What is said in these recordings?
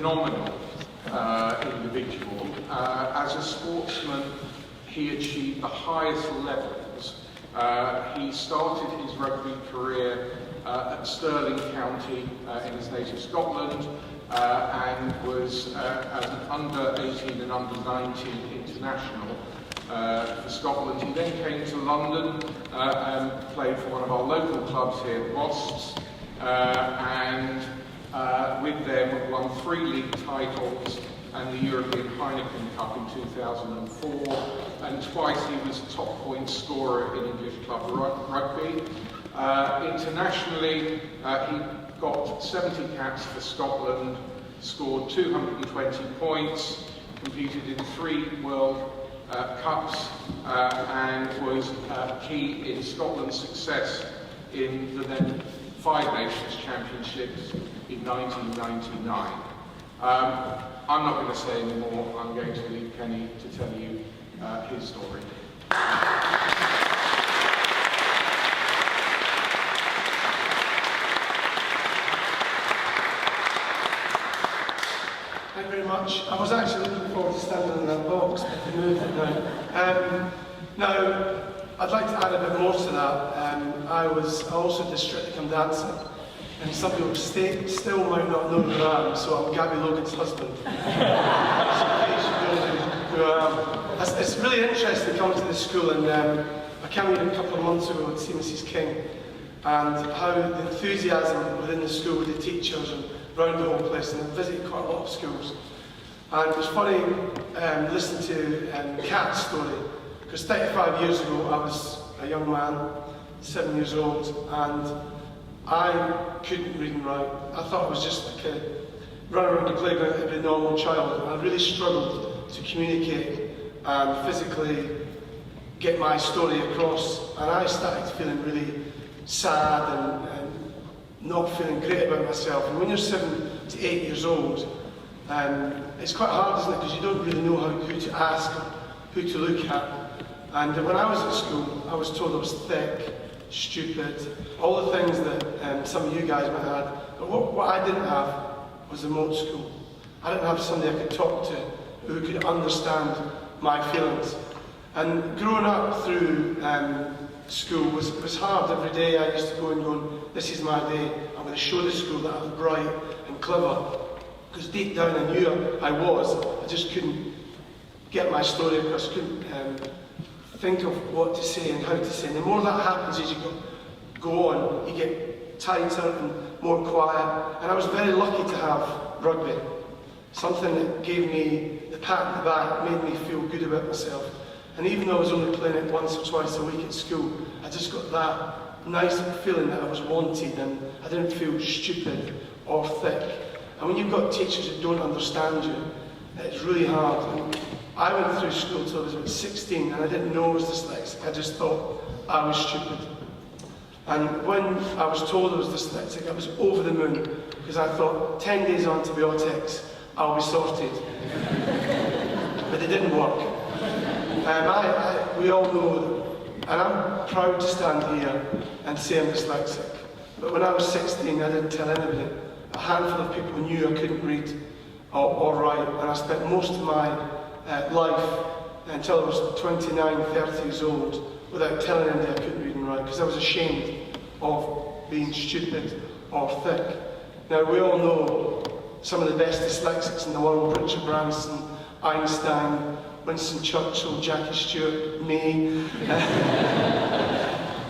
phenomenal individual. As a sportsman, he achieved the highest levels. He started his rugby career at Stirling County in his native Scotland, and was as an under-18 and under-19 international for Scotland. He then came to London and played for one of our local clubs here, Wasps, and with them won 3 league titles and the European Heineken Cup in 2004, and twice he was top point scorer in English club rugby. Internationally, he got 70 caps for Scotland, scored 220 points, competed in 3 World Cups, and was key in Scotland's success in the then 5 Nations Championships in 1999. I'm not going to say any more. I'm going to leave Kenny to tell you his story. Thank you very much. I was actually looking forward to standing in that box, but they moved it now. Now, I'd like to add a bit more to that. I was also a dyslexic dancer, and some people still might not know who I am, so I'm Gabby Logan's husband. It's really interesting coming to this school, and I came here a couple of months ago to see Mrs. King, and how the enthusiasm within the school with the teachers and around the whole place, and I've visited quite a lot of schools. And it was funny listening to Kat's story, because 35 years ago I was a young man, 7 years old, and I couldn't read and write. I thought I was just like a run around the playground like every normal child, and I really struggled to communicate and physically get my story across, and I started feeling really sad and not feeling great about myself. And when you're 7 to 8 years old, it's quite hard, isn't it, because you don't really know who to ask or who to look at. And when I was at school, I was told I was thick, stupid, all the things that some of you guys might have had. But what I didn't have was a Moat School. I didn't have somebody I could talk to who could understand my feelings. And growing up through school was hard. Every day I used to go and go, this is my day, I'm going to show the school that I'm bright and clever. Because deep down I knew I was, I just couldn't get my story across, couldn't think of what to say and how to say. And the more that happens as you go on, you get tighter and more quiet. And I was very lucky to have rugby, something that gave me the pat on the back, made me feel good about myself. And even though I was only playing it once or twice a week at school, I just got that nice feeling that I was wanted and I didn't feel stupid or thick. And when you've got teachers who don't understand you, it's really hard. And I went through school till I was about 16 and I didn't know I was dyslexic. I just thought I was stupid. And when I was told I was dyslexic, I was over the moon, because I thought 10 days on antibiotics, I'll be sorted. But it didn't work. We all know that, and I'm proud to stand here and say I'm dyslexic. But when I was 16, I didn't tell anybody. A handful of people knew I couldn't read or write, and I spent most of my life until I was 29, 30 years old without telling anybody I couldn't read and write, because I was ashamed of being stupid or thick. Now, we all know some of the best dyslexics in the world: Richard Branson, Einstein, Winston Churchill, Jackie Stewart, me.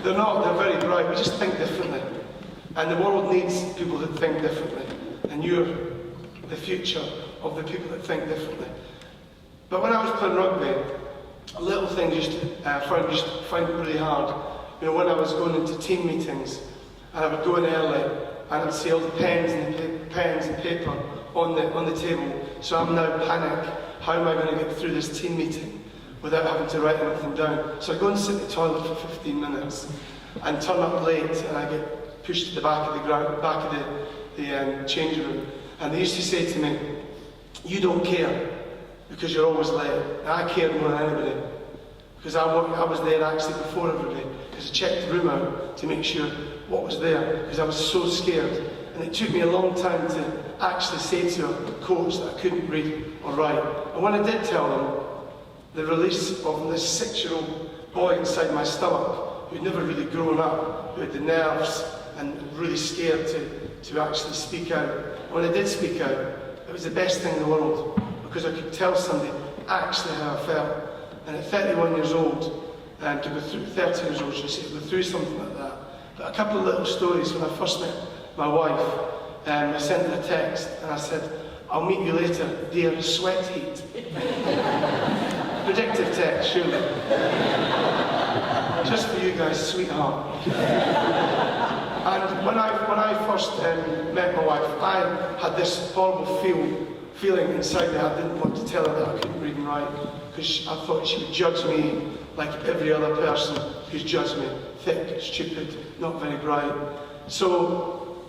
They're very bright. We just think differently. And the world needs people that think differently. And you're the future of the people that think differently. But when I was playing rugby, little things used to find it really hard. You know, when I was going into team meetings, and I would go in early, and I'd see all the pens and paper on the table. So I'm now panic. How am I going to get through this team meeting without having to write anything down? So I go and sit in the toilet for 15 minutes and turn up late, and I get pushed to the back of the changing room. And they used to say to me, "You don't care because you're always late." And I cared more than anybody, because I was there actually before everybody, because I checked the room out to make sure what was there, because I was so scared and it took me a long time to actually say to a coach that I couldn't read or write. And when I did tell them, the release of this 6-year-old boy inside my stomach, who'd never really grown up, who had the nerves and really scared to actually speak out. And when I did speak out, it was the best thing in the world, because I could tell somebody actually how I felt. And at 31 years old, and to go through, 30 years old, should I say, to go through something like that. But a couple of little stories. When I first met my wife, I sent her a text and I said, "I'll meet you later, dear sweat heat." Predictive text, surely. Just for you guys, sweetheart. And when I first met my wife, I had this horrible feeling inside me. I didn't want to tell her that I couldn't read and write, because I thought she would judge me like every other person who's judged me. Thick, stupid, not very bright. So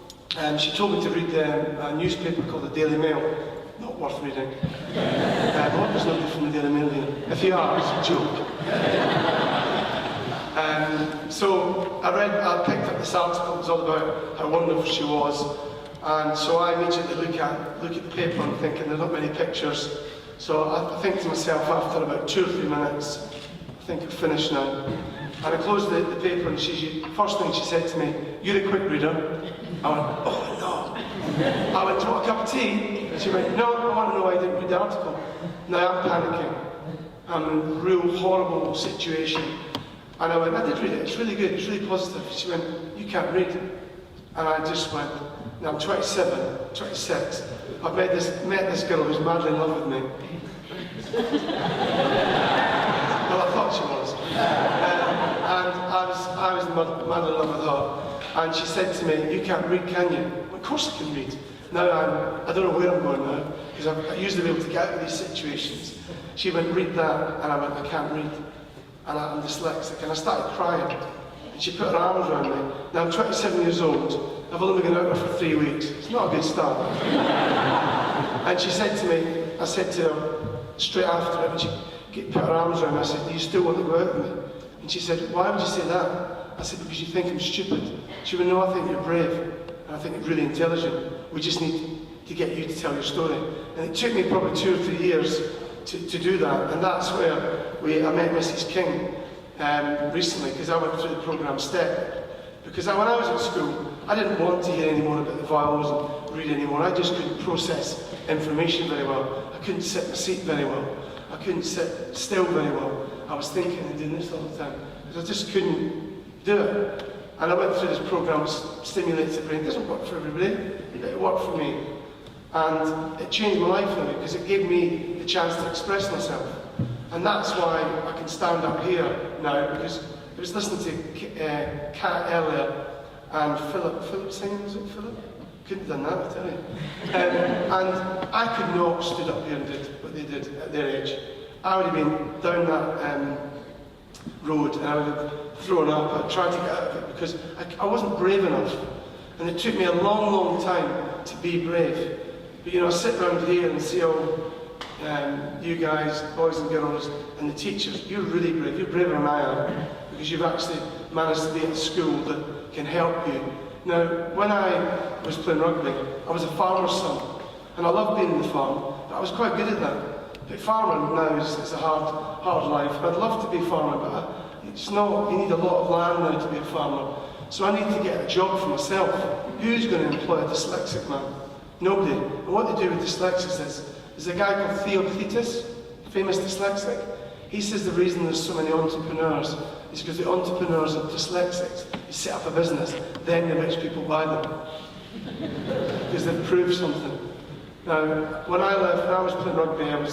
she told me to read a newspaper called the Daily Mail. Not worth reading. I hope there's nobody from the Daily Mail here. If you are, it's a joke. So I picked up this article. It was all about how wonderful she was. And so I immediately look at the paper and thinking there's not many pictures. So I think to myself, after about 2 or 3 minutes, I think I've finished now. And I closed the paper, and first thing she said to me, "You're a quick reader." I went, "Oh no." I went, "Do you want a cup of tea?" And she went, "No, I want to know why I didn't read the article." Now I'm panicking. I'm in a real horrible situation. And I went, "I did read it, it's really good, it's really positive." She went, "You can't read." And I just went, now I'm 27, 26. I've met this girl who's madly in love with me. Well, I thought she was. And I was madly in love with her. And she said to me, "You can't read, can you?" Of course I can read. Now I don't know where I'm going now, because I usually be able to get out of these situations. She went, "Read that," and I went, "I can't read. And I'm dyslexic." And I started crying. And she put her arms around me. Now I'm 27 years old. I've only been out there for 3 weeks. It's not a good start. And she said to me, I said to her straight after it, when she put her arms around me, I said, "Do you still want to go out with me?" And she said, "Why would you say that?" I said, "Because you think I'm stupid." She went, "No, I think you're brave. And I think you're really intelligent. We just need to get you to tell your story." And it took me probably 2 or 3 years to do that. And that's where I met Mrs. King recently, because I went through the programme STEP. Because when I was at school, I didn't want to hear any more about the vowels and read anymore. I just couldn't process information very well. I couldn't sit in my seat very well. I couldn't sit still very well. I was thinking and doing this all the time, because I just couldn't do it. And I went through this programme, which stimulates the brain. It doesn't work for everybody, but it worked for me. And it changed my life, because it gave me the chance to express myself. And that's why I can stand up here now, because I was listening to Kat earlier, and Philip singing, was it Philip? Couldn't have done that, I tell you. And I could not have stood up here and did what they did at their age. I would have been down that road, and I would have thrown up. I tried to get out of it, because I wasn't brave enough. And it took me a long, long time to be brave. But I sit around here and see all you guys, boys and girls, and the teachers. You're really brave. You're braver than I am, because you've actually managed to be at a school that can help you. Now, when I was playing rugby, I was a farmer's son, and I loved being in the farm, but I was quite good at that. But farming now is a hard life. I'd love to be a farmer, but it's not. You need a lot of land now to be a farmer. So I need to get a job for myself. Who's going to employ a dyslexic man? Nobody. And what they do with dyslexics is, there's a guy called Theocritus, famous dyslexic. He says the reason there's so many entrepreneurs is because the entrepreneurs are dyslexics. They set up a business, then the rich people buy them. Because they've proved something. Now, when I was playing rugby, I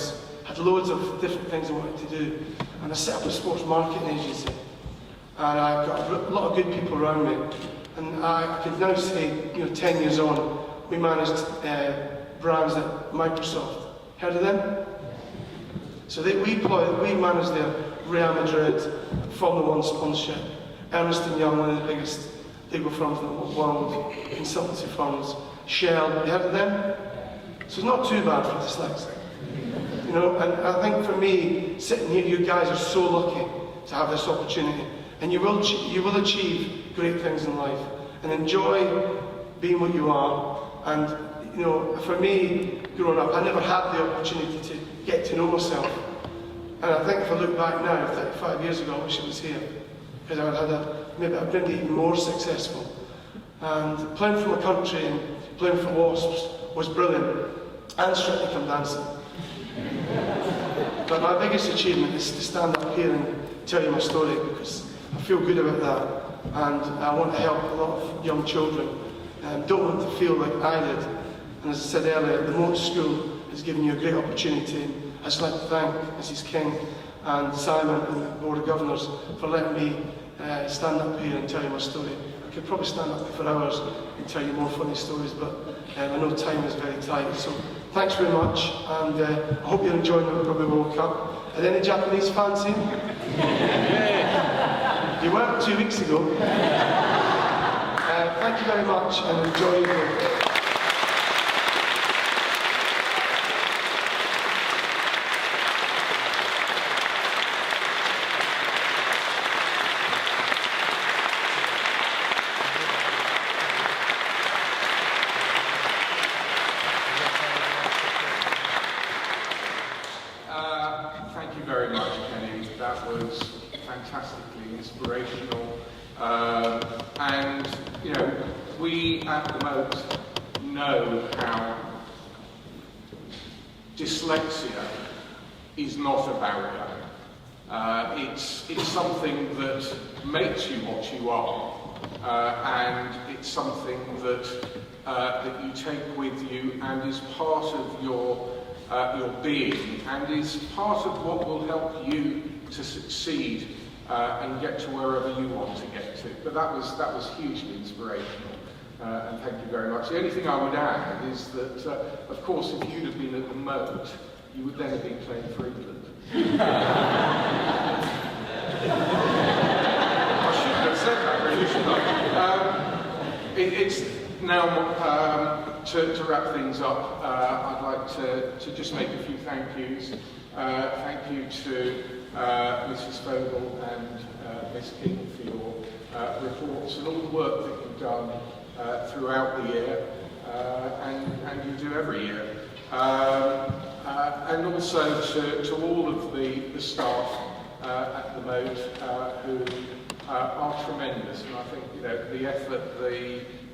had loads of different things I wanted to do. And I set up a sports marketing agency. And I've got a lot of good people around me. And I can now say, 10 years on, we managed brands like Microsoft. Heard of them? So we manage their Real Madrid, Formula 1 sponsorship, Ernst & Young, one of the biggest legal firms in the world, consultancy firms, Shell. You heard of them? So it's not too bad for dyslexic. And I think for me, sitting here, you guys are so lucky to have this opportunity. And you will achieve great things in life. And enjoy being what you are. And you know, for me, growing up, I never had the opportunity to get to know myself. And I think if I look back now, 35 years ago, I wish I was here, because I would have had maybe I'd been even more successful. And playing for my country and playing for Wasps was brilliant, and Strictly Come Dancing. But my biggest achievement is to stand up here and tell you my story, because I feel good about that, and I want to help a lot of young children. Don't want to feel like I did. And as I said earlier, the Moat School has given you a great opportunity. I'd just like to thank Mrs. King and Simon and the Board of Governors for letting me stand up here and tell you my story. I could probably stand up here for hours and tell you more funny stories, but I know time is very tight. So thanks very much, and I hope you're enjoying the Rugby World Cup. Are there any Japanese fans here? You weren't 2 weeks ago. Thank you very much, and enjoy your day. Thank you very much, Kenny. That was fantastically inspirational. And, you know, we at the Moat know how dyslexia is not a barrier. It's something that makes you what you are, and it's something that you take with you and is part of your being, and is part of what will help you to succeed and get to wherever you want to get to. But that was hugely inspirational, and thank you very much. The only thing I would add is that, of course, if you'd have been at the Moat, you would then have been playing for England. I shouldn't have said that, really, should I? It's now, to wrap things up, I'd like to just make a few thank yous. Thank you to Mrs. Fogel and Miss King for your reports and all the work that you've done throughout the year, and you do every year. And also to all of the staff at the Moat who are tremendous, and I think, you know, the effort,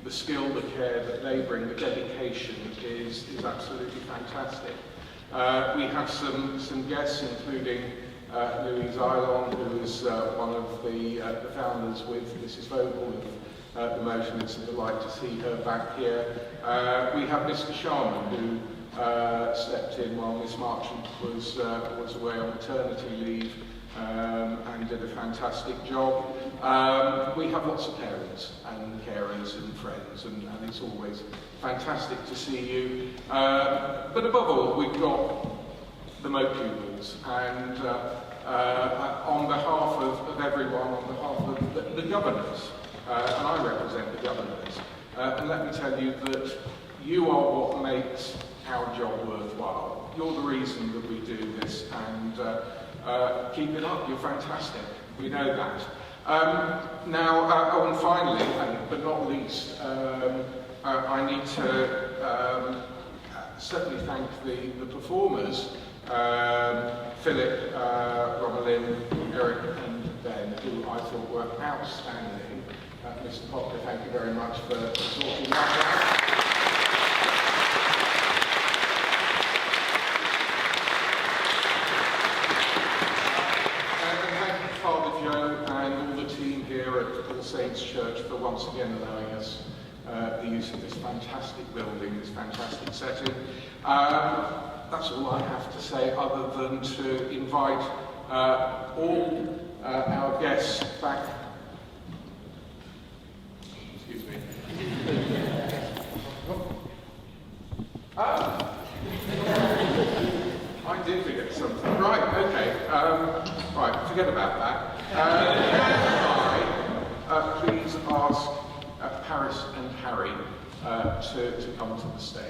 the skill, the care that they bring, the dedication is absolutely fantastic. We have some guests, including Louise Eilon, who is one of the founders with Mrs. Vogel of the Moat, and it's a delight to see her back here. We have Mr. Sharman, who stepped in while Miss Marchant was away on maternity leave, and did a fantastic job. We have lots of parents and carers and friends, and it's always fantastic to see you. But above all, we've got the Moat pupils, and on behalf of everyone, on behalf of the governors, and I represent the governors, and let me tell you that you are what makes our job worthwhile. You're the reason that we do this, and keep it up, you're fantastic. We know that. Now, and finally, but not least, I need to certainly thank the performers, Philip, Romalyn, Eric and Ben, who I thought were outstanding. Mr. Popper, thank you very much for sorting that out. At All Saints Church for once again allowing us the use of this fantastic building, this fantastic setting. That's all I have to say, other than to invite all our guests back. Excuse me. I did forget something. Right, okay. Right, forget about that. Please ask Paris and Harry to come to the stage.